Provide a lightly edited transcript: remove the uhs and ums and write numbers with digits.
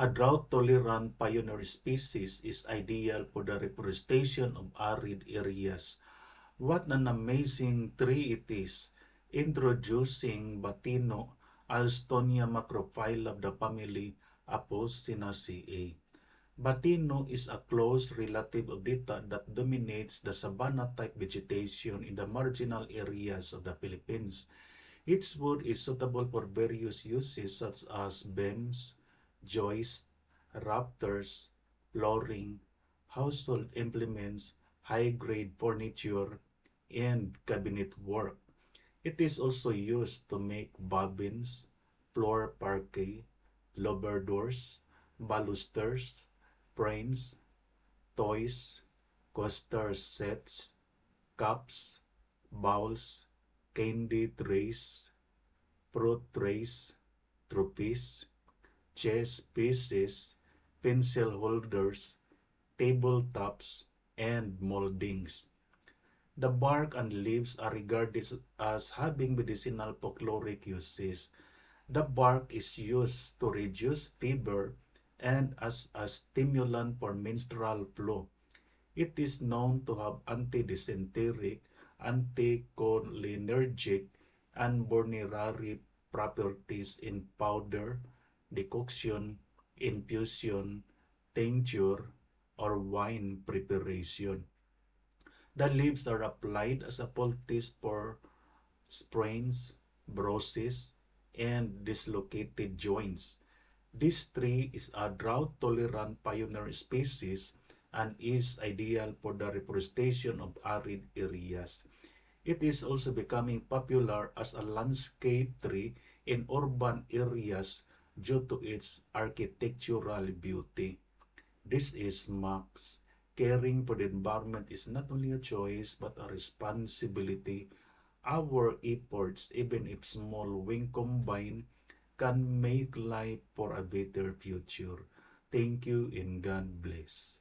A drought-tolerant pioneer species is ideal for the reforestation of arid areas. What an amazing tree it is! Introducing Batino, Alstonia macrophylla of the family Apocynaceae. Batino is a close relative of Dita that dominates the savanna-type vegetation in the marginal areas of the Philippines. Its wood is suitable for various uses such as beams, joists, rafters, flooring, household implements, high-grade furniture, and cabinet work. It is also used to make bobbins, floor parquet, lower doors, balusters, frames, toys, coaster sets, cups, bowls, candy trays, fruit trays, trophies, chess pieces, pencil holders, tabletops, and moldings. The bark and leaves are regarded as having medicinal folkloric uses. The bark is used to reduce fever and as a stimulant for menstrual flow. It is known to have anti-dysenteric, anticholinergic, and vulnerary properties in powder, decoction, infusion, tincture, or wine preparation. The leaves are applied as a poultice for sprains, bruises, and dislocated joints. This tree is a drought-tolerant pioneer species and is ideal for the reforestation of arid areas. It is also becoming popular as a landscape tree in urban areas due to its architectural beauty. This is Max. Caring for the environment is not only a choice but a responsibility. Our efforts, even if small, when combined, can make life for a better future. Thank you and God bless.